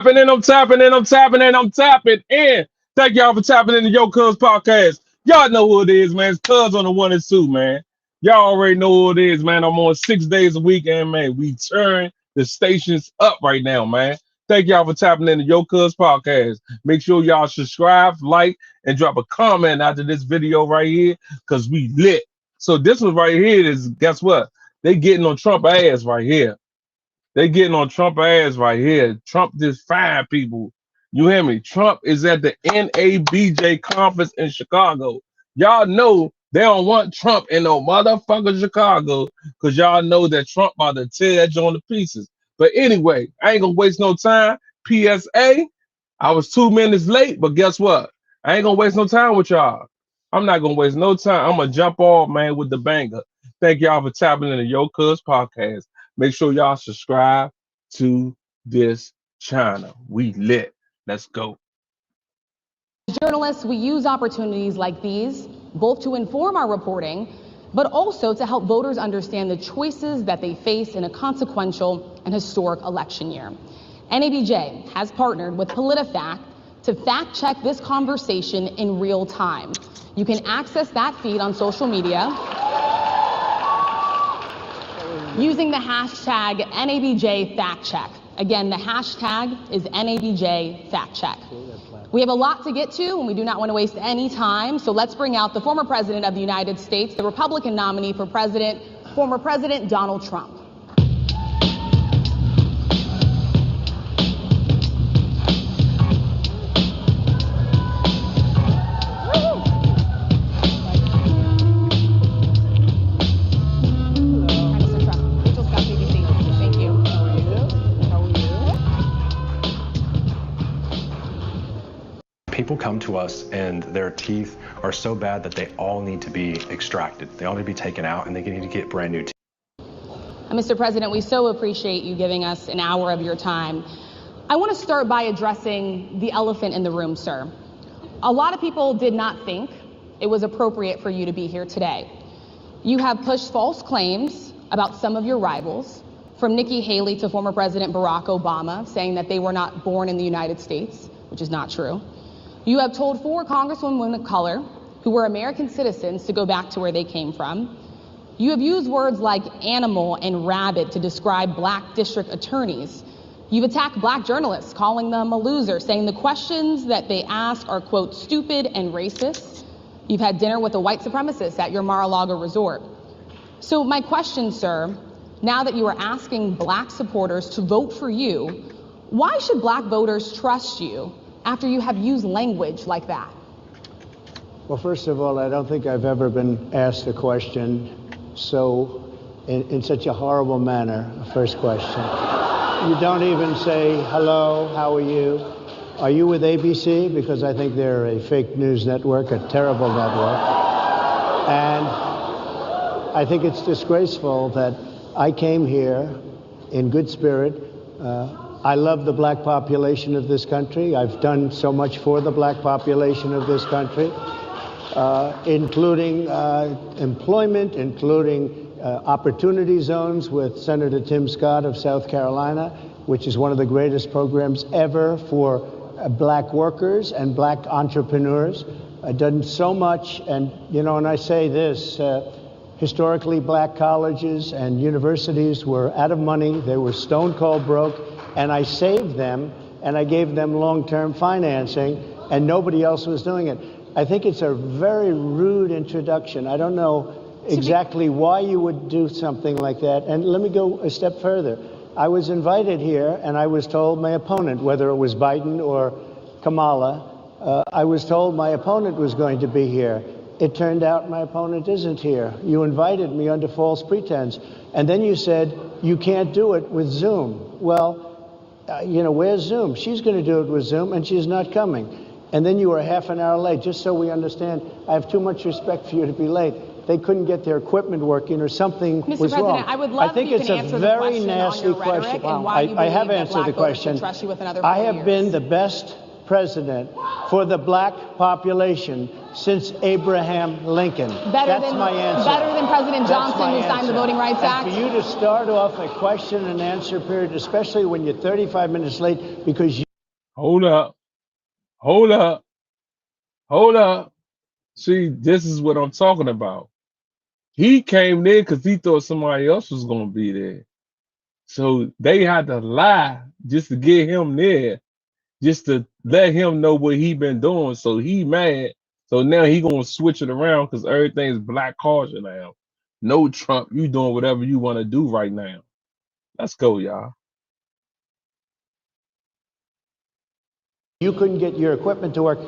I'm tapping in. Thank y'all for tapping in the Yocuzpodcast. Y'all know who it is, man. It's Cuz on the one and two, man. Y'all already know who it is, man. I'm on 6 days a week, and man, we turn the stations up right now, man. Thank y'all for tapping in the Yocuzpodcast. Make sure y'all subscribe, like, and drop a comment after this video right here, cause we lit. So this one right here is, guess what? They getting on Trump ass right here. They getting on Trump ass right here. Trump just fired people. You hear me? Trump is at the NABJ conference in Chicago. Y'all know they don't want Trump in no motherfucking Chicago because y'all know that Trump about to tear that joint to pieces. But anyway, I ain't gonna waste no time. PSA, I was 2 minutes late, but guess what? I ain't gonna waste no time with y'all. I'm not gonna waste no time. I'm gonna jump off, man, with the banger. Thank y'all for tapping in the Yocuzpodcast. Make sure y'all subscribe to this channel. We lit. Let's go. Journalists, we use opportunities like these both to inform our reporting, but also to help voters understand the choices that they face in a consequential and historic election year. NABJ has partnered with PolitiFact to fact check this conversation in real time. You can access that feed on social media using the hashtag NABJFactCheck. Again, the hashtag is NABJFactCheck. We have a lot to get to, and we do not want to waste any time, so let's bring out the former president of the United States, the Republican nominee for president, former President Donald Trump. People come to us and their teeth are so bad that they all need to be extracted. They all need to be taken out and they need to get brand new teeth. Mr. President, we so appreciate you giving us an hour of your time. I want to start by addressing the elephant in the room, sir. A lot of people did not think it was appropriate for you to be here today. You have pushed false claims about some of your rivals, from Nikki Haley to former President Barack Obama, saying that they were not born in the United States, which is not true. You have told 4 congresswomen of color who were American citizens to go back to where they came from. You have used words like animal and rabid to describe black district attorneys. You've attacked black journalists, calling them a loser, saying the questions that they ask are, quote, stupid and racist. You've had dinner with a white supremacist at your Mar-a-Lago resort. So my question, sir, now that you are asking black supporters to vote for you, why should black voters trust you after you have used language like that? Well, first of all, I don't think I've ever been asked a question in such a horrible manner. First question. You don't even say, hello, how are you? Are you with ABC? Because I think they're a fake news network, a terrible network. And I think it's disgraceful that I came here in good spirit. I love the black population of this country. I've done so much for the black population of this country, including employment, including opportunity zones with Senator Tim Scott of South Carolina, which is one of the greatest programs ever for black workers and black entrepreneurs. I've done so much, and you know, and I say this, historically black colleges and universities were out of money. They were stone cold broke. And I saved them, and I gave them long-term financing, and nobody else was doing it. I think it's a very rude introduction. I don't know exactly why you would do something like that. And let me go a step further. I was invited here, and I was told my opponent, whether it was Biden or Kamala, I was told my opponent was going to be here. It turned out my opponent isn't here. You invited me under false pretense. And then you said, you can't do it with Zoom. Well, you know, where's Zoom? She's going to do it with Zoom, and she's not coming. And then you were half an hour late, just so we understand. I have too much respect for you to be late. They couldn't get their equipment working or something was Mr. President, wrong. I would love I think if you it's can a answer the very question nasty on your rhetoric question. and why you I have believe that answered black the voters question. should trust you with another I 4 have years. been the best president for the black population since Abraham Lincoln. That's my answer. Better than President Johnson, who signed the Voting Rights Act? And for you to start off a question and answer period, especially when you're 35 minutes late, because you Hold up, hold up, hold up. See, this is what I'm talking about. He came there because he thought somebody else was gonna be there. So they had to lie just to get him there, just to let him know what he been doing. So he mad. So now he gonna switch it around because everything's black culture now. No Trump, you doing whatever you want to do right now. Let's go, y'all. You couldn't get your equipment to work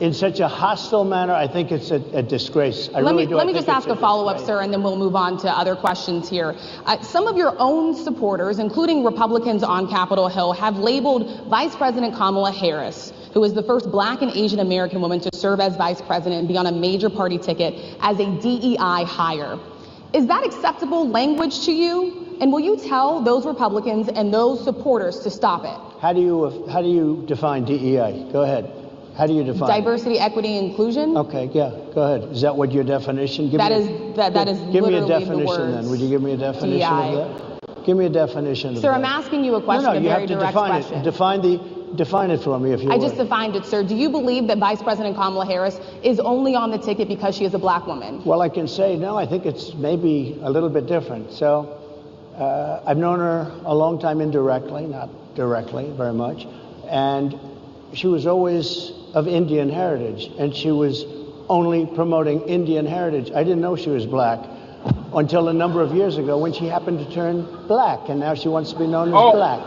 in such a hostile manner. I think it's a disgrace. Let me just ask a follow-up, sir, and then we'll move on to other questions here. Some of your own supporters, including Republicans on Capitol Hill, have labeled Vice President Kamala Harris, who is the first Black and Asian American woman to serve as vice president and be on a major party ticket, as a DEI hire. Is that acceptable language to you? And will you tell those Republicans and those supporters to stop it? How do you define DEI? Go ahead. How do you define diversity, equity, inclusion? Okay, yeah, go ahead. Is that what your definition? That is give me a literally definition the words then. Would you give me a definition DEI. of that? Give me a definition of that. Sir, I'm asking you a question, No, you a very have to direct define question. it. Define it for me if you I would. just defined it, sir. Do you believe that Vice President Kamala Harris is only on the ticket because she is a Black woman? Well, I can say no. I think it's maybe a little bit different. So I've known her a long time indirectly, not directly very much. And she was always of Indian heritage, and she was only promoting Indian heritage. I didn't know she was Black until a number of years ago when she happened to turn Black, and now she wants to be known as Black.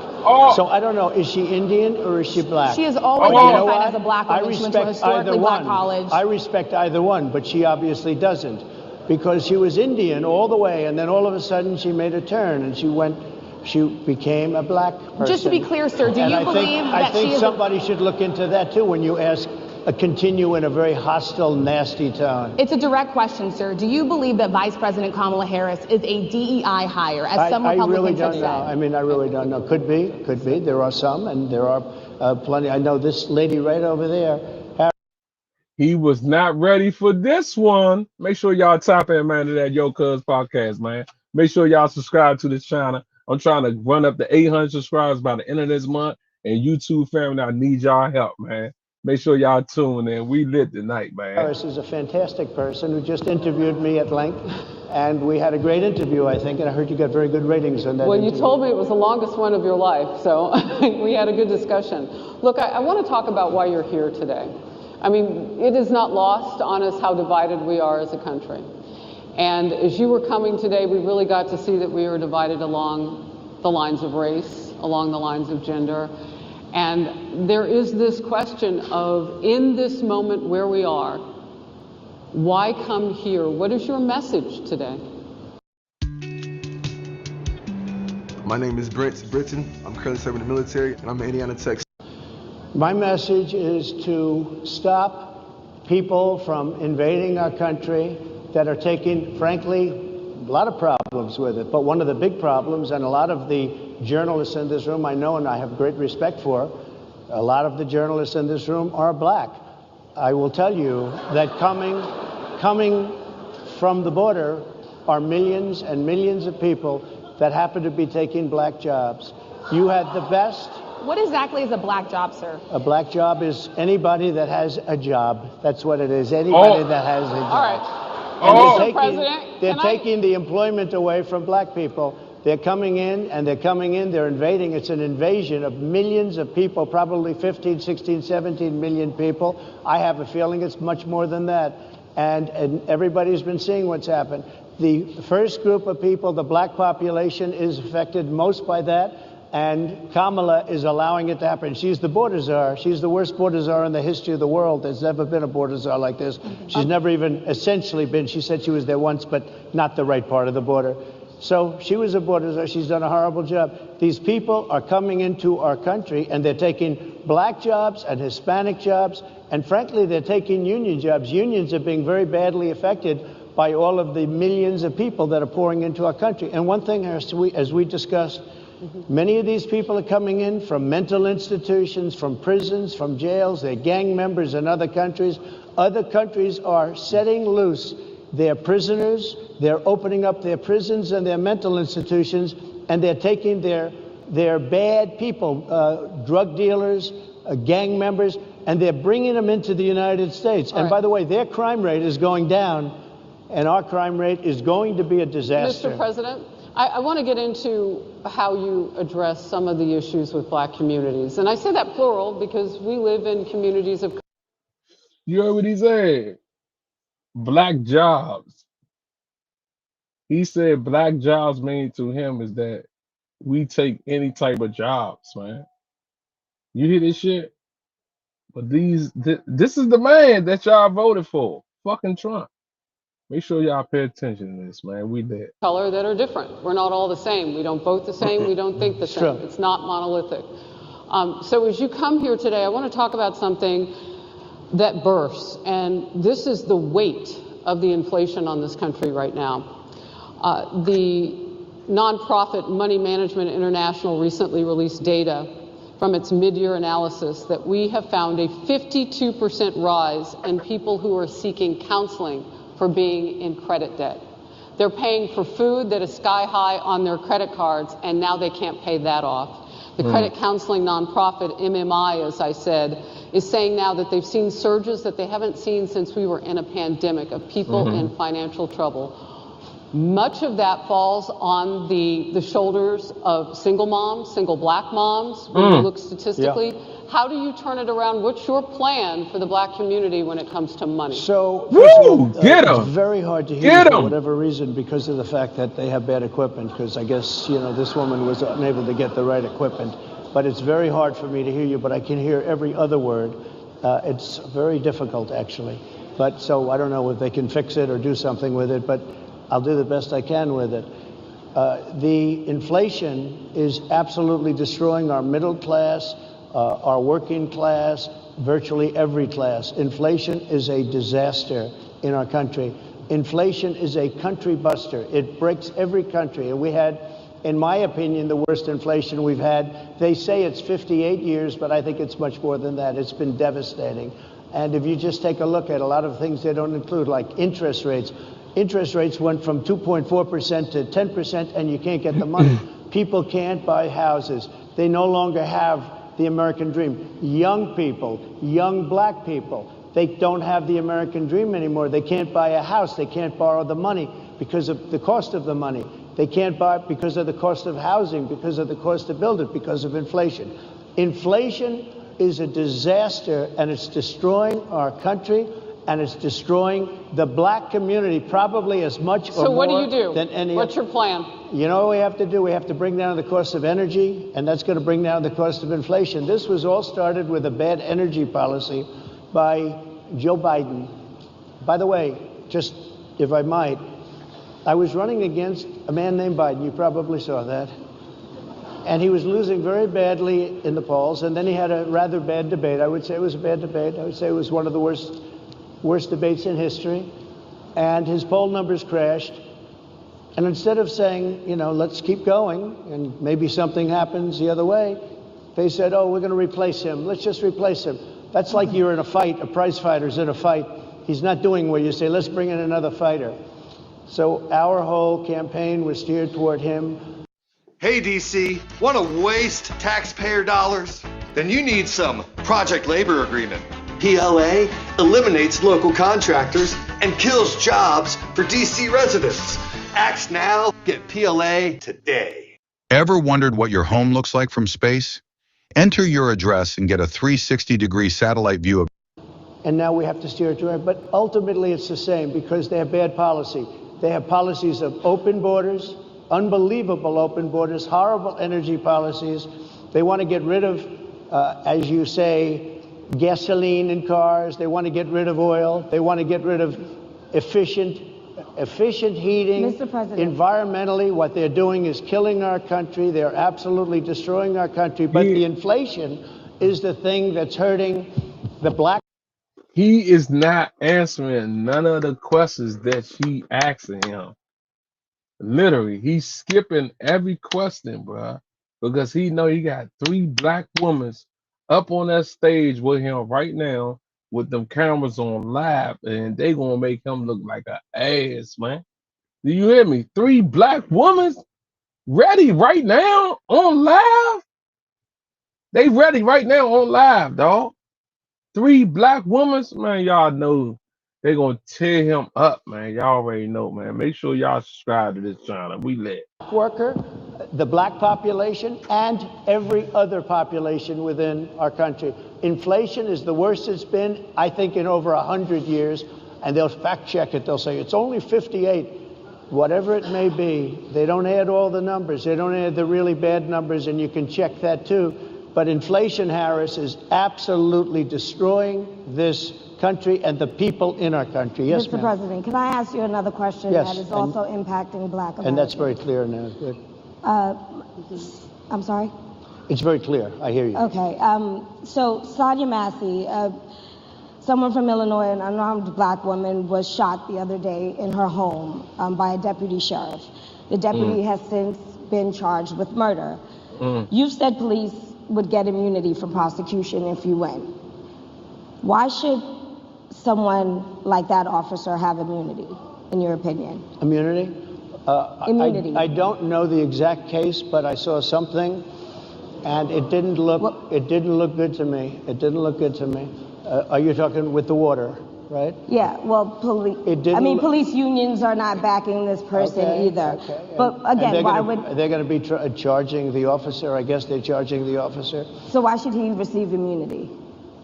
So I don't know, is she Indian or is she Black? She has always identified as a Black woman. She went to a historically Black college. I respect either one, but she obviously doesn't, because she was Indian all the way, and then all of a sudden she made a turn and she became a Black person. Just to be clear, sir, do you believe that she is... I think somebody should look into that too when you ask, continue in a very hostile, nasty tone. It's a direct question, sir. Do you believe that Vice President Kamala Harris is a DEI hire, as some Republicans really don't have know. said? I mean, I really don't know. Could be. There are some, and there are plenty. I know this lady right over there. He was not ready for this one. Make sure y'all tap in, man, to that Yocuzpodcast, man. Make sure y'all subscribe to this channel. I'm trying to run up to 800 subscribers by the end of this month. And YouTube family, I need y'all help, man. Make sure y'all tune in. We lit tonight, man. Harris is a fantastic person who just interviewed me at length. And we had a great interview, I think. And I heard you got very good ratings on that interview. You told me it was the longest one of your life. So we had a good discussion. Look, I want to talk about why you're here today. I mean, it is not lost on us how divided we are as a country. And as you were coming today, we really got to see that we are divided along the lines of race, along the lines of gender. And there is this question of, in this moment where we are, why come here? What is your message today? My name is Brent Britton. I'm currently serving in the military, and I'm in Indiana, Texas. My message is to stop people from invading our country that are taking, frankly, a lot of problems with it. But one of the big problems, and a lot of the journalists in this room I know and I have great respect for, a lot of the journalists in this room are Black. I will tell you that coming from the border are millions and millions of people that happen to be taking Black jobs. You had the best. What exactly is a Black job, sir? A Black job is anybody that has a job. That's what it is. Anybody that has a job. All right. And they're taking the employment away from Black people. They're coming in, they're invading. It's an invasion of millions of people, probably 15, 16, 17 million people. I have a feeling it's much more than that. And everybody's been seeing what's happened. The first group of people, the Black population, is affected most by that. And Kamala is allowing it to happen. She's the border czar. She's the worst border czar in the history of the world. There's never been a border czar like this. She's never even essentially been. She said she was there once, but not the right part of the border. So she was a border czar. She's done a horrible job. These people are coming into our country, and they're taking Black jobs and Hispanic jobs, and frankly, they're taking union jobs. Unions are being very badly affected by all of the millions of people that are pouring into our country. And one thing, as we discussed, many of these people are coming in from mental institutions, from prisons, from jails. They're gang members in other countries. Other countries are setting loose their prisoners. They're opening up their prisons and their mental institutions, and they're taking their bad people, drug dealers, gang members, and they're bringing them into the United States. And by the way, their crime rate is going down, and our crime rate is going to be a disaster. Mr. President, I want to get into how you address some of the issues with black communities. And I say that plural because we live in communities of... You heard what he said? Black jobs. He said black jobs mean to him is that we take any type of jobs, man. You hear this shit? But this is the man that y'all voted for. Fucking Trump. Make sure y'all pay attention to this, man. We did. Color that are different. We're not all the same. We don't vote the same. We don't think the same. It's not monolithic. So as you come here today, I want to talk about something that bursts, and this is the weight of the inflation on this country right now. The nonprofit Money Management International recently released data from its mid-year analysis that we have found a 52% rise in people who are seeking counseling for being in credit debt. They're paying for food that is sky high on their credit cards, and now they can't pay that off. The credit counseling nonprofit Emai, as I said, is saying now that they've seen surges that they haven't seen since we were in a pandemic of people in financial trouble. Much of that falls on the shoulders of single moms, single black moms, when you look statistically. How do you turn it around? What's your plan for the black community when it comes to money? So, first of all, Get 'em. it's very hard to hear for whatever reason because of the fact that they have bad equipment, because I guess, you know, this woman was unable to get the right equipment. But it's very hard for me to hear you, but I can hear every other word. It's very difficult, actually. But so I don't know if they can fix it or do something with it, but I'll do the best I can with it. The inflation is absolutely destroying our middle class, our working class, virtually every class. Inflation is a disaster in our country. Inflation is a country buster. It breaks every country. And we had, in my opinion, the worst inflation we've had. They say it's 58 years, but I think it's much more than that. It's been devastating. And if you just take a look at a lot of things they don't include, like interest rates. Interest rates went from 2.4% to 10%, and you can't get the money. People can't buy houses. They no longer have the American dream. Young people, young black people, they don't have the American dream anymore. They can't buy a house. They can't borrow the money because of the cost of the money. They can't buy it because of the cost of housing, because of the cost to build it, because of inflation. Inflation is a disaster, and it's destroying our country, and it's destroying the black community probably as much or more. So what do you do? Than any What's your plan? You know what we have to do? We have to bring down the cost of energy, and that's going to bring down the cost of inflation. This was all started with a bad energy policy by Joe Biden. By the way, just if I might, I was running against a man named Biden. You probably saw that. And he was losing very badly in the polls, and then he had a rather bad debate. I would say it was a bad debate. I would say it was one of the worst debates in history. And his poll numbers crashed. And instead of saying, you know, let's keep going and maybe something happens the other way, they said, oh, we're going to replace him. Let's just replace him. That's like you're in a fight, a prize fighter's in a fight. He's not doing well. You say, let's bring in another fighter. So our whole campaign was steered toward him. Hey, DC, want to waste taxpayer dollars? Then you need some project labor agreement. PLA eliminates local contractors and kills jobs for DC residents. Act now, get PLA today. Ever wondered what your home looks like from space? Enter your address and get a 360-degree satellite view of. And now we have to steer it to it. But ultimately it's the same because they have bad policy. They have policies of open borders, unbelievable open borders, horrible energy policies. They want to get rid of, as you say, gasoline in cars. They want to get rid of oil. They want to get rid of efficient heating. Mr. President. Environmentally, what they're doing is killing our country. They're absolutely destroying our country. But the inflation is the thing that's hurting the black. He is not answering none of the questions that she asking him. Literally, he's skipping every question, bruh, because he know he got 3 black women up on that stage with him right now with them cameras on live, and they gonna make him look like an ass, man. Do you hear me? 3 black women ready right now on live? They ready right now on live, dog. 3 black women, man. Y'all know they gonna tear him up, man. Y'all already know, man. Make sure y'all subscribe to this channel. We lit. Worker, the black population, and every other population within our country. Inflation is the worst it's been, I think, in over 100 years. And they'll fact check it. They'll say it's only 58. Whatever it may be, they don't add all the numbers. They don't add the really bad numbers, and you can check that too. But inflation, Harris, is absolutely destroying this country and the people in our country. Yes, Mr. President, can I ask you another question Yes, that is also impacting black Americans? And that's very clear now. Good. I'm sorry? It's very clear. I hear you. Okay. So Sonia Massey, someone from Illinois, an unarmed black woman, was shot the other day in her home by a deputy sheriff. The deputy has since been charged with murder. You've said police would get immunity from prosecution if you win. Why should someone like that officer have immunity, in your opinion? Immunity? Immunity. I don't know the exact case, but I saw something, and it didn't look good to me. It didn't look good to me. Are you talking with the water, right? Yeah, well, police unions are not backing this person either. Okay. But again, why would... They're going to be charging the officer. I guess they're charging the officer. So why should he receive immunity?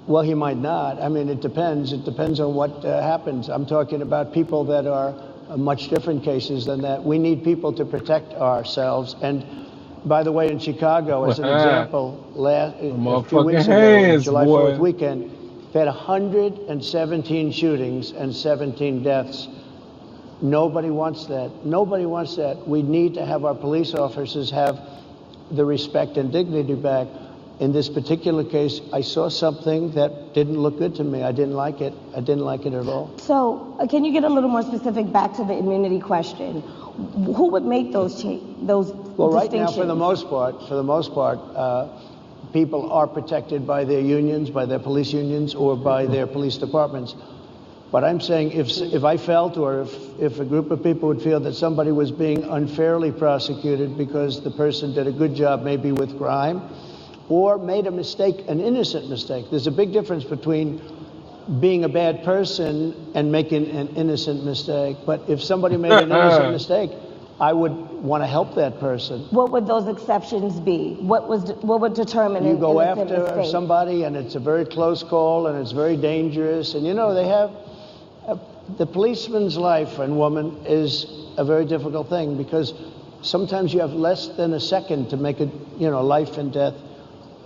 Well, he might not. I mean, it depends. It depends on what happens. I'm talking about people that are much different cases than that. We need people to protect ourselves. And by the way, in Chicago, as an example, a few weeks ago, July 4th weekend, they had 117 shootings and 17 deaths. Nobody wants that. Nobody wants that. We need to have our police officers have the respect and dignity back. In this particular case, I saw something that didn't look good to me. I didn't like it. I didn't like it at all. So can you get a little more specific back to the immunity question? Who would make those Well, right now, for the most part, people are protected by their unions, by their police unions, or by their police departments. But I'm saying if I felt, or if a group of people would feel that somebody was being unfairly prosecuted because the person did a good job maybe with crime, or made a mistake, an innocent mistake. There's a big difference between being a bad person and making an innocent mistake. But if somebody made an innocent mistake, I would want to help that person. What would those exceptions be? What would determine you an go innocent after mistake? Somebody, and it's a very close call, and it's very dangerous. And you know, they have the policeman's life and woman is a very difficult thing, because sometimes you have less than a second to make a life and death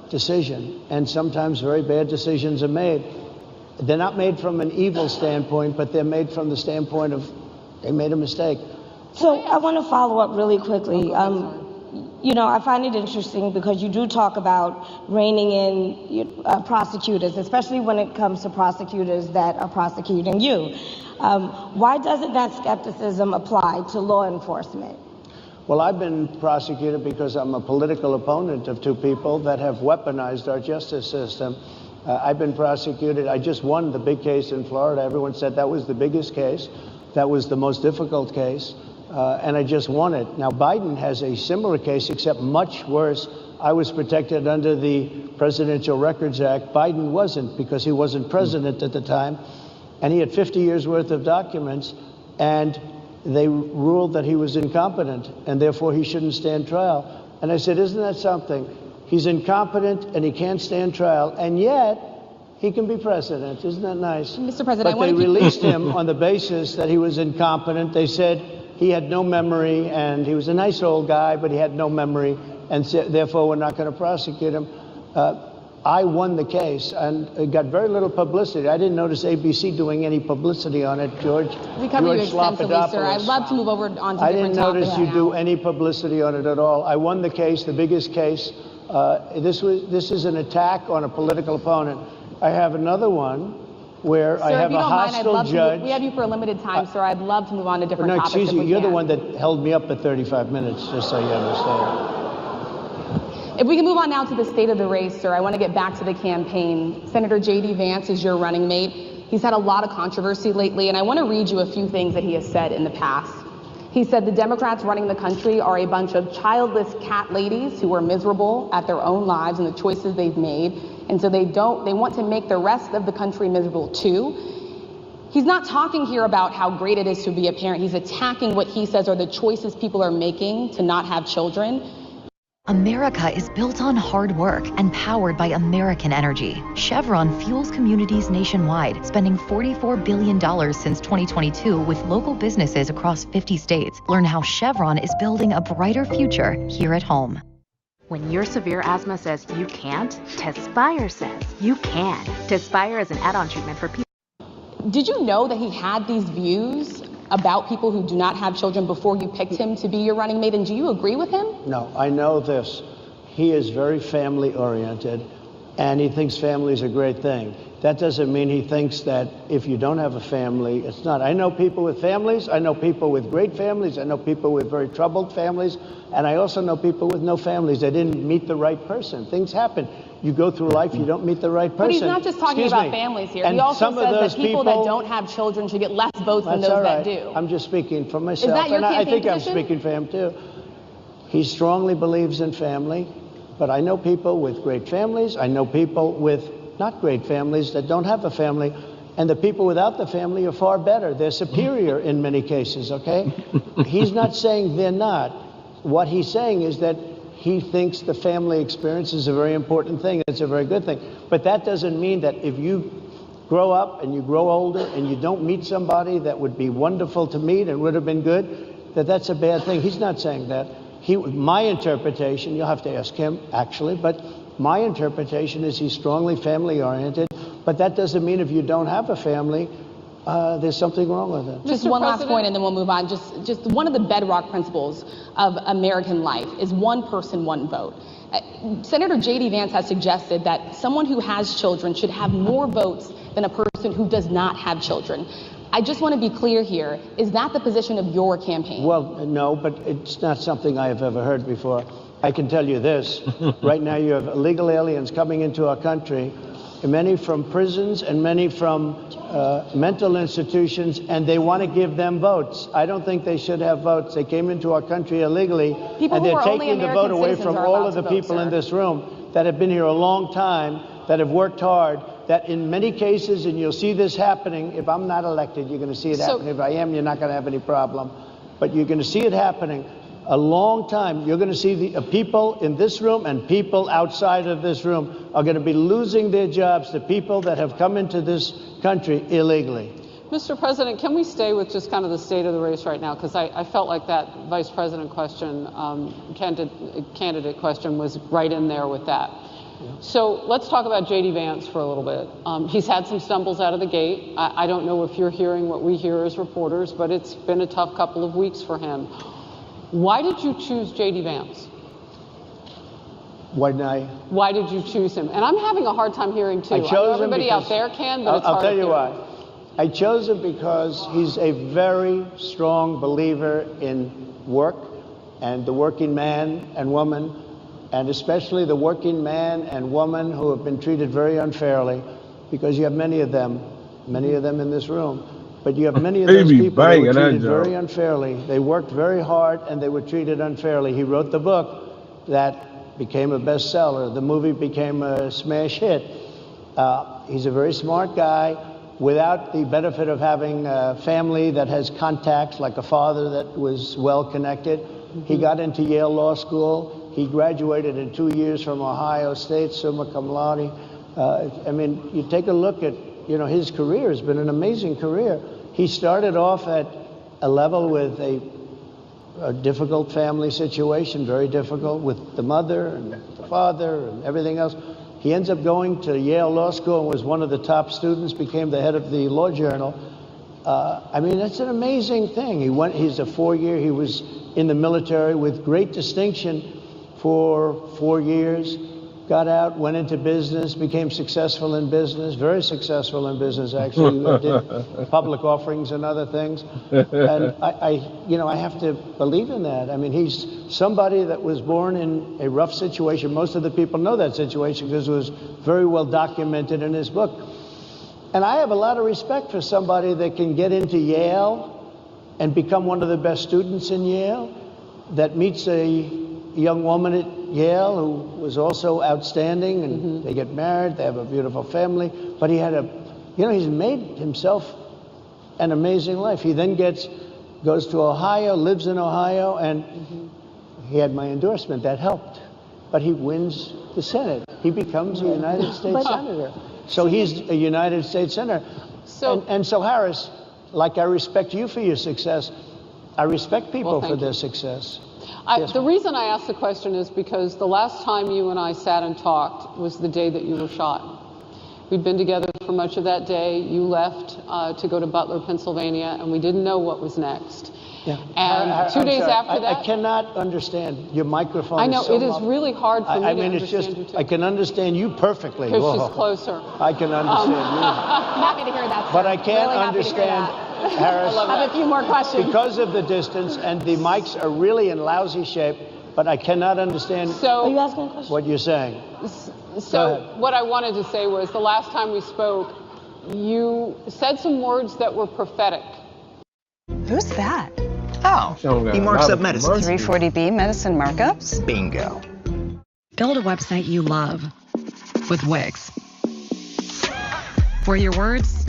decision, and sometimes very bad decisions are made. They're not made from an evil standpoint, but they're made from the standpoint of they made a mistake. So I want to follow up really quickly. I find it interesting because you do talk about reining in prosecutors, especially when it comes to prosecutors that are prosecuting you. Why doesn't that skepticism apply to law enforcement? Well, I've been prosecuted because I'm a political opponent of two people that have weaponized our justice system. I've been prosecuted. I just won the big case in Florida. Everyone said that was the biggest case. That was the most difficult case. And I just won it. Now, Biden has a similar case, except much worse. I was protected under the Presidential Records Act. Biden wasn't, because he wasn't president at the time. And he had 50 years worth of documents. And they ruled that he was incompetent, and therefore he shouldn't stand trial. And I said, isn't that something? He's incompetent and he can't stand trial, and yet he can be president. Isn't that nice? Mr. President, but they released him on the basis that he was incompetent. They said he had no memory, and he was a nice old guy, but he had no memory, and therefore we're not going to prosecute him. I won the case, and it got very little publicity. I didn't notice ABC doing any publicity on it, George. We cover you extensively, sir. I'd love to move over on to different topics. I didn't notice you do any publicity on it at all. I won the case, the biggest case. This is an attack on a political opponent. I have another one where I have a hostile judge. We have you for a limited time, sir. I'd love to move on to different topics. No, excuse you. You're the one that held me up for 35 minutes, just so you understand. If we can move on now to the state of the race, sir, I want to get back to the campaign. Senator J.D. Vance is your running mate. He's had a lot of controversy lately, and I want to read you a few things that he has said in the past. He said the Democrats running the country are a bunch of childless cat ladies who are miserable at their own lives and the choices they've made. And so they want to make the rest of the country miserable too. He's not talking here about how great it is to be a parent. He's attacking what he says are the choices people are making to not have children. America is built on hard work and powered by American energy. Chevron fuels communities nationwide, spending $44 billion since 2022 with local businesses across 50 states. Learn how Chevron is building a brighter future here at home. When your severe asthma says you can't, Tespire says you can. Tespire is an add-on treatment for people. Did you know that he had these views about people who do not have children before you picked him to be your running mate? And do you agree with him? No, I know this. He is very family oriented and he thinks family is a great thing. That doesn't mean he thinks that if you don't have a family, it's not. I know people with families. I know people with great families. I know people with very troubled families. And I also know people with no families. They didn't meet the right person. Things happen. You go through life, you don't meet the right person. But he's not just talking about families here. He also says that people that don't have children should get less votes than those that do. I'm just speaking for myself. Is that your campaign I think position? I'm speaking for him too. He strongly believes in family, but I know people with great families. I know people with not great families that don't have a family. And the people without the family are far better. They're superior in many cases, okay? He's not saying they're not. What he's saying is that he thinks the family experience is a very important thing. It's a very good thing. But that doesn't mean that if you grow up and you grow older and you don't meet somebody that would be wonderful to meet and would have been good, that that's a bad thing. He's not saying that. My interpretation, you'll have to ask him actually, but my interpretation is he's strongly family oriented. But that doesn't mean if you don't have a family, there's something wrong with it. Just one last point and then we'll move on. Just one of the bedrock principles of American life is one person, one vote. Senator J.D. Vance has suggested that someone who has children should have more votes than a person who does not have children. I just want to be clear here. Is that the position of your campaign? Well, no, but it's not something I have ever heard before. I can tell you this. Right now you have illegal aliens coming into our country, many from prisons and many from mental institutions, and they want to give them votes. I don't think they should have votes. They came into our country illegally, and they're taking the vote away from all of the people in this room that have been here a long time, that have worked hard, that in many cases, and you'll see this happening, if I'm not elected, you're going to see it happening. If I am, you're not going to have any problem. But you're going to see it happening a long time. You're going to see the people in this room and people outside of this room are going to be losing their jobs to people that have come into this country illegally. Mr. President, can we stay with just kind of the state of the race right now? Because I felt like that vice president question, candidate question was right in there with that. So let's talk about J.D. Vance for a little bit. He's had some stumbles out of the gate. I don't know if you're hearing what we hear as reporters, but it's been a tough couple of weeks for him. Why did you choose J.D. Vance? Why did you choose him? And I'm having a hard time hearing too. I chose him everybody because, out there can, but it's hard I'll tell you to why. I chose him because he's a very strong believer in work and the working man and woman, and especially the working man and woman who have been treated very unfairly, because you have many of them in this room. But you have many of those people who were treated very unfairly. They worked very hard and they were treated unfairly. He wrote the book that became a bestseller. The movie became a smash hit. He's a very smart guy without the benefit of having a family that has contacts, like a father that was well connected. He got into Yale Law School. He graduated in 2 years from Ohio State, summa cum laude. I mean, you take a look at, his career has been an amazing career. He started off at a level with a difficult family situation, very difficult, with the mother and the father and everything else. He ends up going to Yale Law School and was one of the top students, became the head of the Law Journal. I mean, that's an amazing thing. He's a 4-year, he was in the military with great distinction for 4 years. Got out, went into business, became successful in business, very successful in business, actually. Did public offerings and other things. And I have to believe in that. I mean, he's somebody that was born in a rough situation. Most of the people know that situation because it was very well documented in his book. And I have a lot of respect for somebody that can get into Yale and become one of the best students in Yale, that meets a young woman at Yale who was also outstanding, and they get married, they have a beautiful family, but he had he's made himself an amazing life. He then goes to Ohio, lives in Ohio, and he had my endorsement. That helped. But he wins the Senate. He becomes a United States Senator. So he's a United States Senator. And so, Harris, like I respect you for your success, I respect people for their success. The reason I asked the question is because the last time you and I sat and talked was the day that you were shot. We'd been together for much of that day. You left to go to Butler, Pennsylvania, and we didn't know what was next. Yeah. And 2 days after that, I cannot understand your microphone. I know is so it is really hard for me to it's understand just, you too. I can understand you perfectly. Because she's closer. I can understand you. Happy to hear that, sir. But I can't Really understand, Harris. I have a few more questions. Because of the distance, and the mics are really in lousy shape, but I cannot understand Are you asking a question? what you're saying. So what I wanted to say was the last time we spoke, you said some words that were prophetic. Who's that? Oh, he marks up medicine. 340B medicine markups? Bingo. Build a website you love with Wix. For your words,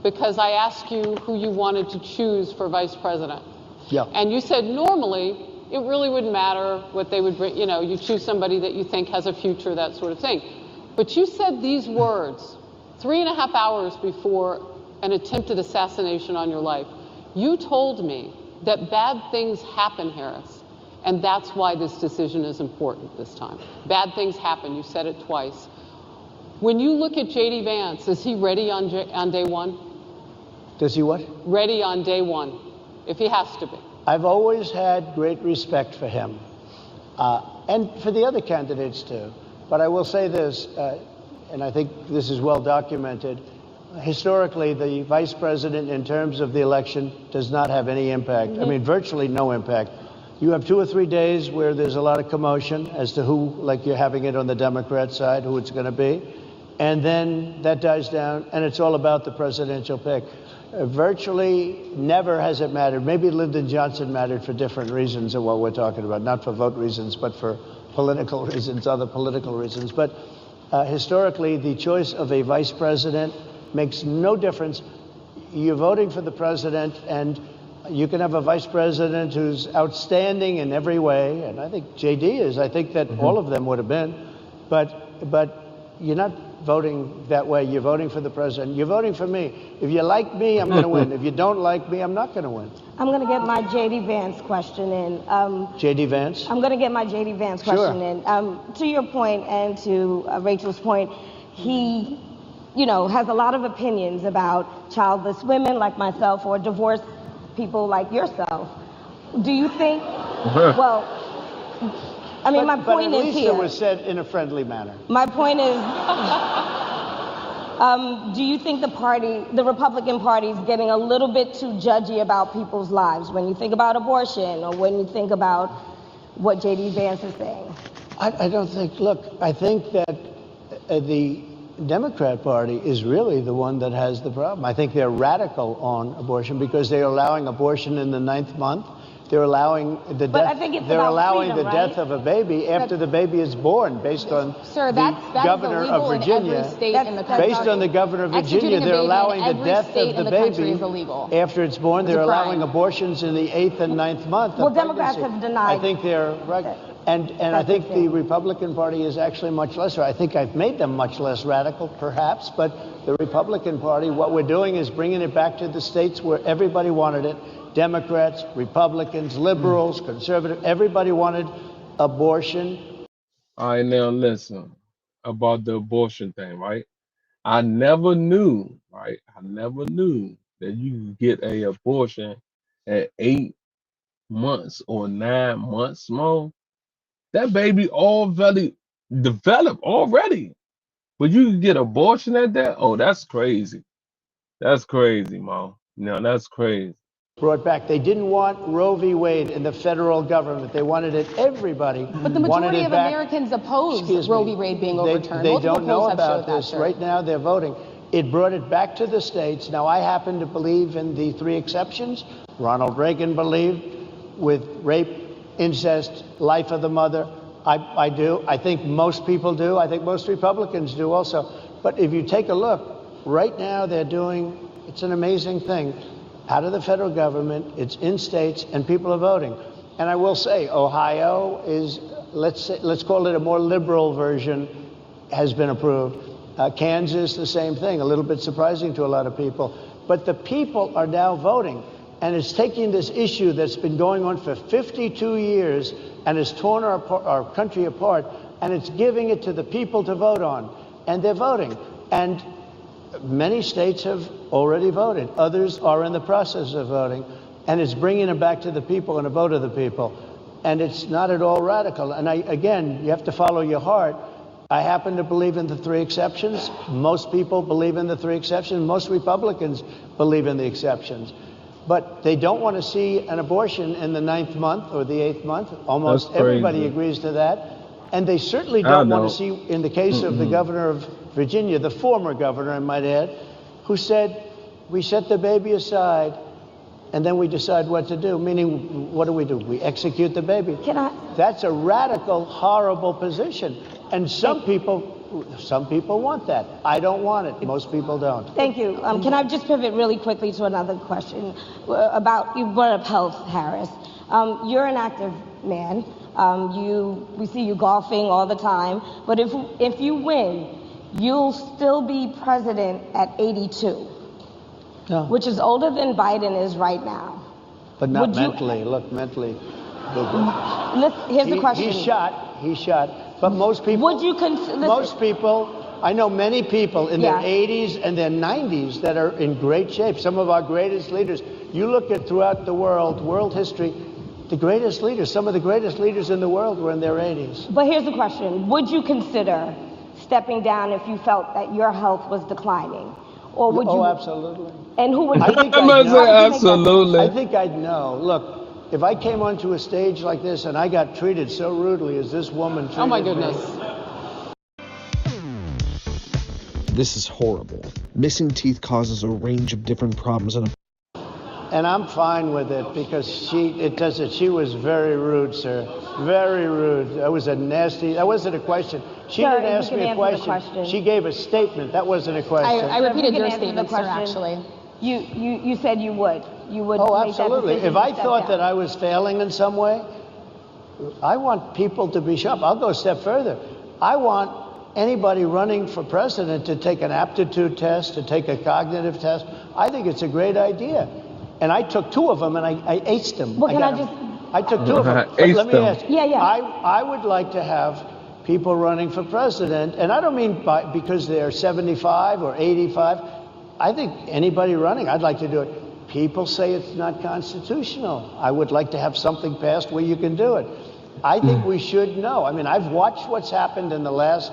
Because I asked you who you wanted to choose for vice president. Yeah. And you said normally it really wouldn't matter what they would bring, you choose somebody that you think has a future, that sort of thing. But you said these words 3.5 hours before an attempted assassination on your life. You told me that bad things happen, Harris, and that's why this decision is important this time. Bad things happen. You said it twice. When you look at J.D. Vance, is he ready on day one? Does he what? Ready on day one, if he has to be. I've always had great respect for him, and for the other candidates too. But I will say this, and I think this is well documented. Historically, the vice president, in terms of the election, does not have any impact. I mean, virtually no impact. You have 2 or 3 days where there's a lot of commotion as to who, like you're having it on the Democrat side, who it's going to be. And then that dies down, and it's all about the presidential pick. Virtually never has it mattered. Maybe Lyndon Johnson mattered for different reasons of what we're talking about, not for vote reasons, but for political reasons, other political reasons. But historically, the choice of a vice president makes no difference. You're voting for the president, and you can have a vice president who's outstanding in every way, and I think JD is. I think that all of them would have been, but you're not voting that way. You're voting for the president. You're voting for me. If you like me, I'm going to win. If you don't like me, I'm not going to win. I'm going to get my J.D. Vance question in. J.D. Vance? I'm going to get my J.D. Vance question in. To your point and to Rachel's point, he, has a lot of opinions about childless women like myself or divorced people like yourself. Do you think, well, I mean, my point is here. But at least it was said in a friendly manner. My point is, do you think the Republican Party is getting a little bit too judgy about people's lives when you think about abortion or when you think about what J.D. Vance is saying? I don't think, look, I think that the Democrat Party is really the one that has the problem. I think they're radical on abortion because they're allowing abortion in the 9th month. They're allowing the death. They're allowing the death of a baby after the baby is born, based on the governor of Virginia. Based on the governor of Virginia, they're allowing the death of the baby after it's born. They're allowing abortions in the 8th and 9th month. Well, Democrats have denied. I think they're right. And I think the Republican Party is actually much less. I think I've made them much less radical, perhaps. But the Republican Party, what we're doing is bringing it back to the states where everybody wanted it. Democrats, Republicans, liberals, conservative, everybody wanted abortion. All right, now listen about the abortion thing, right? I never knew that you could get an abortion at 8 months or 9 months more. That baby already developed already. But you can get abortion at that? Oh, that's crazy. That's crazy, Mo. No, that's crazy. Brought back. They didn't want Roe v. Wade in the federal government. They wanted it. Everybody But the majority of Americans oppose Roe v. Wade being overturned. They don't know about this. Right now they're voting. It brought it back to the states. Now, I happen to believe in the 3 exceptions. Ronald Reagan believed with rape, incest, life of the mother. I do. I think most people do. I think most Republicans do also. But if you take a look, right now they're doing, it's an amazing thing, out of the federal government, it's in states, and people are voting. And I will say, Ohio is, let's call it a more liberal version, has been approved. Kansas, the same thing, a little bit surprising to a lot of people. But the people are now voting. And it's taking this issue that's been going on for 52 years and has torn our country apart, and it's giving it to the people to vote on. And they're voting. And many states have already voted. Others are in the process of voting. And it's bringing it back to the people and a vote of the people. And it's not at all radical. And again, you have to follow your heart. I happen to believe in the 3 exceptions. Most people believe in the 3 exceptions. Most Republicans believe in the exceptions. But they don't want to see an abortion in the 9th month or the 8th month. Almost everybody agrees to that. And they certainly don't want to see, in the case of the governor of Virginia, the former governor, I might add, who said, we set the baby aside and then we decide what to do. Meaning, what do? We execute the baby. That's a radical, horrible position. And some people want that. I don't want it. Most people don't. Thank you. Can I just pivot really quickly to another question about, you brought up health, Harris. You're an active man. We see you golfing all the time. But if you win, you'll still be president at 82, which is older than Biden is right now. But not mentally. Look, mentally. Here's the question. He's shot. But most people, I know many people in their 80s and their 90s that are in great shape. Some of our greatest leaders. You look at throughout the world history, the greatest leaders, some of the greatest leaders in the world were in their 80s. But here's the question. Would you consider stepping down if you felt that your health was declining? Or would you? Absolutely. And who would? I think I'd know. Absolutely. I think I'd know. Look, if I came onto a stage like this and I got treated so rudely as this woman treated me. Oh my goodness. This is horrible. Missing teeth causes a range of different problems and I'm fine with it because she was very rude, sir. Very rude. That wasn't a question. She didn't ask me a question. She gave a statement. That wasn't a question. I repeated your statement, sir, actually. You said you would. You would. Oh, absolutely. If I thought that I was failing in some way, I want people to be sharp. I'll go a step further. I want anybody running for president to take an aptitude test, to take a cognitive test. I think it's a great idea. And I took 2 of them and I aced them. Well, I took 2 of them. But let me ask you. I would like to have people running for president, and I don't mean because they're 75 or 85. I think anybody running, I'd like to do it. People say it's not constitutional. I would like to have something passed where you can do it. I think we should know. I mean, I've watched what's happened in the last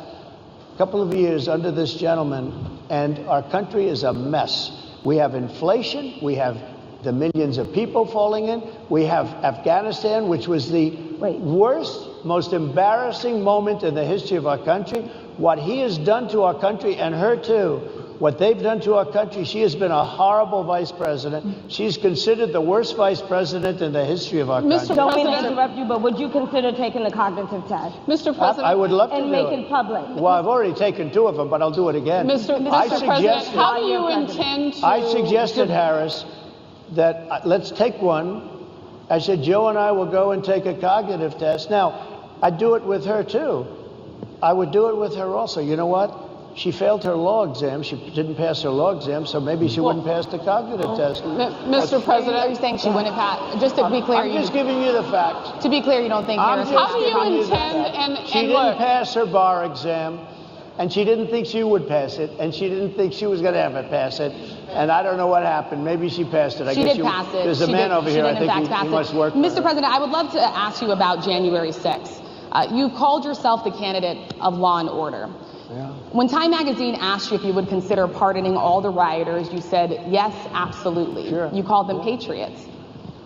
couple of years under this gentleman, and our country is a mess. We have inflation. We have the millions of people falling in. We have Afghanistan, which was the worst, most embarrassing moment in the history of our country. What he has done to our country, and her too, what they've done to our country, she has been a horrible vice president. She's considered the worst vice president in the history of our country. Don't mean to interrupt you, but would you consider taking the cognitive test? Mr. President. I would love to and do make it it public. Well, I've already taken 2 of them, but I'll do it again. Mr. President, how do you intend to... I suggested, Harris, that let's take one. I said, Joe and I will go and take a cognitive test. Now, I'd do it with her, too. I would do it with her also. You know what? She failed her law exam. She didn't pass her law exam, so maybe she wouldn't pass the cognitive test. Mr. President, are you saying she wouldn't pass? Just to be clear, I'm just giving you the facts. To be clear, you don't think Harris? How do you intend? She didn't pass her bar exam, and she didn't think she would pass it, and she didn't think she was going to ever pass it. And I don't know what happened. Maybe she passed it. She did pass it. There's a man over here. I think he must work. Mr. President, I would love to ask you about January 6th. You called yourself the candidate of law and order. Yeah. When Time Magazine asked you if you would consider pardoning all the rioters, you said, yes, absolutely. Sure. You called them patriots.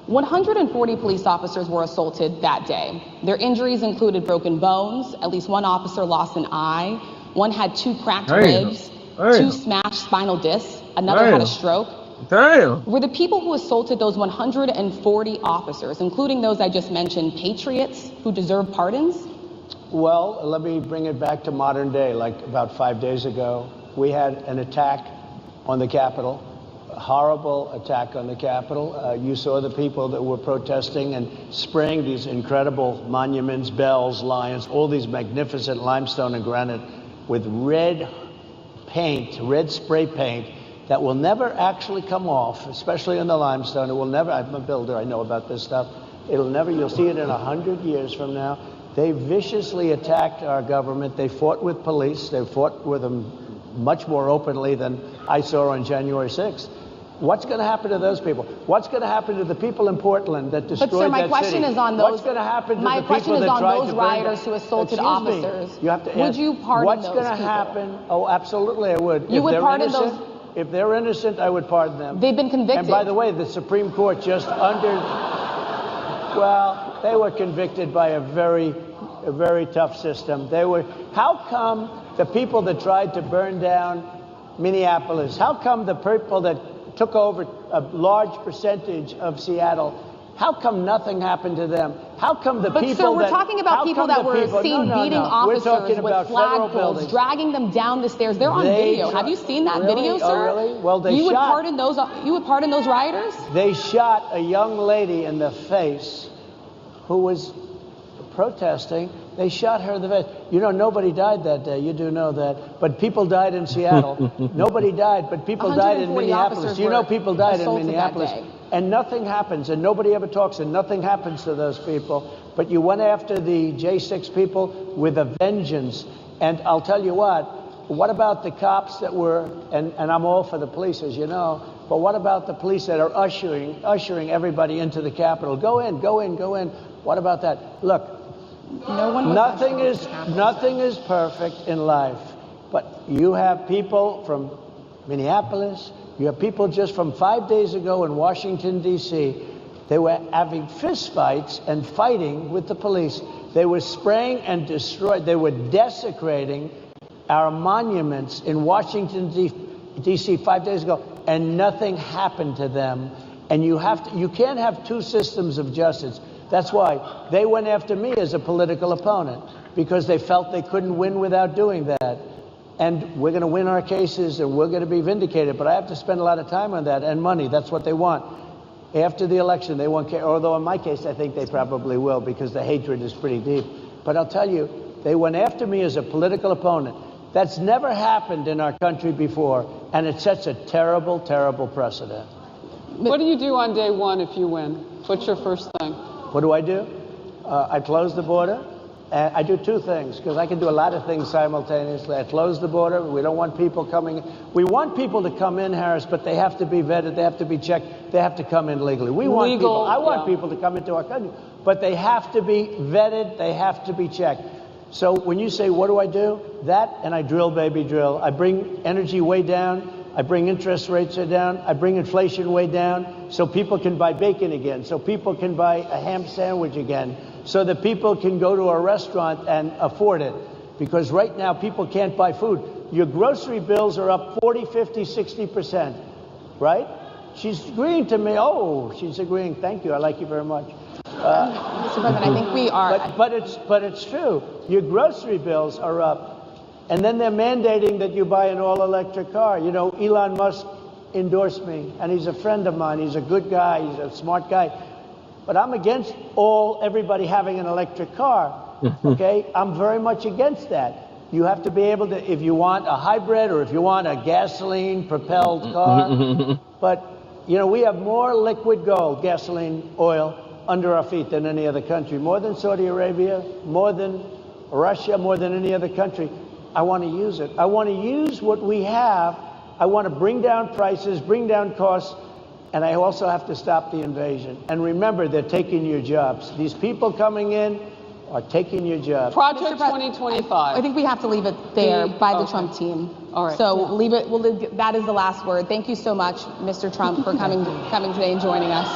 140 police officers were assaulted that day. Their injuries included broken bones. At least 1 officer lost an eye. 1 had 2 cracked ribs. 2 smashed spinal discs, another had a stroke. Damn. Were the people who assaulted those 140 officers, including those I just mentioned, patriots who deserve pardons? Well, let me bring it back to modern day. Like about 5 days ago, we had an attack on the Capitol, a horrible attack on the Capitol. You saw the people that were protesting and spraying these incredible monuments, bells, lions, all these magnificent limestone and granite with red paint, red spray paint, that will never actually come off, especially in the limestone. It will never, I'm a builder, I know about this stuff. It'll never, you'll see it in 100 years from now. They viciously attacked our government. They fought with police. They fought with them much more openly than I saw on January 6th. What's going to happen to those people? What's going to happen to the people in Portland that destroyed that city? But sir, my question is on those. What's going to happen to my the question people is that on tried those to rioters who assaulted officers. You have to would you pardon what's those going to people? happen? Oh, absolutely, I would. You would pardon those? If they're innocent, I would pardon them. They've been convicted. And by the way, the Supreme Court just well, they were convicted by a very tough system. They were. How come the people that tried to burn down Minneapolis? How come the people that took over a large percentage of Seattle? How come nothing happened to them? How come the people that... But sir, we're talking about people that were seen beating officers with flagpoles, dragging them down the stairs. They're on video. Have you seen that video, sir? Oh, really? Well, they you would pardon those rioters? They shot a young lady in the face who was protesting. They shot her in the face. You know, nobody died that day. You do know that. But people died in Seattle. Nobody died, but people died in Minneapolis. You know people died in Minneapolis. And nothing happens, and nobody ever talks, and nothing happens to those people. But you went after the J6 people with a vengeance. And I'll tell you what about the cops that were, and I'm all for the police, as you know, but what about the police that are ushering everybody into the Capitol? Go in, go in, go in. What about that? Look, nothing is perfect in life, but you have people from Minneapolis, you have people just from 5 days ago in Washington, D.C. They were having fistfights and fighting with the police. They were spraying and destroying. They were desecrating our monuments in Washington, D.C. 5 days ago, and nothing happened to them. And you can't have two systems of justice. That's why they went after me as a political opponent, because they felt they couldn't win without doing that. And we're going to win our cases, and we're going to be vindicated. But I have to spend a lot of time on that, and money. That's what they want. After the election, they won't care. Although in my case, I think they probably will, because the hatred is pretty deep. But I'll tell you, they went after me as a political opponent. That's never happened in our country before, and it sets a terrible, terrible precedent. What do you do on day one if you win? What's your first thing? What do? I close the border. I do two things, because I can do a lot of things simultaneously. I close the border. We don't want people coming in. We want people to come in, Harris, but they have to be vetted. They have to be checked. They have to come in legally. I want people to come into our country, but they have to be vetted. They have to be checked. So when you say, what do? That, and I drill, baby, drill. I bring energy way down. I bring interest rates down. I bring inflation way down, so people can buy bacon again, so people can buy a ham sandwich again, so that people can go to a restaurant and afford it. Because right now, people can't buy food. Your grocery bills are up 40, 50, 60%, right? She's agreeing to me. Oh, she's agreeing. Thank you. I like you very much. Mr. President, I think we are. But it's true. Your grocery bills are up. And then they're mandating that you buy an all-electric car. You know, Elon Musk endorsed me, and he's a friend of mine. He's a good guy. He's a smart guy. But I'm against everybody having an electric car, okay? I'm very much against that. You have to be able to, if you want a hybrid or if you want a gasoline-propelled car. But, you know, we have more liquid gold, gasoline, oil, under our feet than any other country. More than Saudi Arabia, more than Russia, more than any other country. I want to use it. I want to use what we have. I want to bring down prices, bring down costs, and I also have to stop the invasion. And remember, they're taking your jobs. These people coming in are taking your jobs. Project 2025. I think we have to leave it there by the Trump team. All right. So leave it. That is the last word. Thank you so much, Mr. Trump, for coming today and joining us.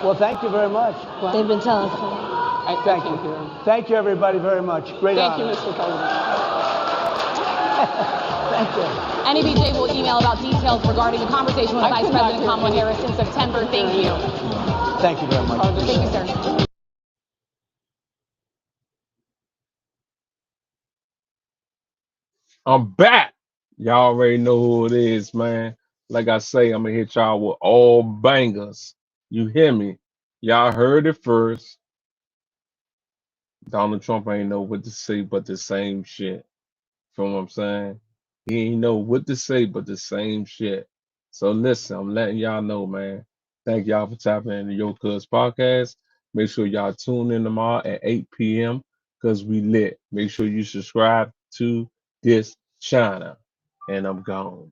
Well, thank you very much. They've been telling us. Thank you. Thank you, everybody, very much. Great honor. Thank you, Mr. President. Thank you. NEBJ will email about details regarding the conversation with Vice President Kamala Harris in September. Thank you. Thank you very much. Thank you, sir. I'm back. Y'all already know who it is, man. Like I say, I'm gonna hit y'all with all bangers. You hear me? Y'all heard it first. Donald Trump ain't know what to say but the same shit. From what I'm saying? He ain't know what to say but the same shit. So listen, I'm letting y'all know, man. Thank y'all for tapping into Yocuzpodcast. Make sure y'all tune in tomorrow at 8 p.m. because we lit. Make sure you subscribe to this channel. And I'm gone.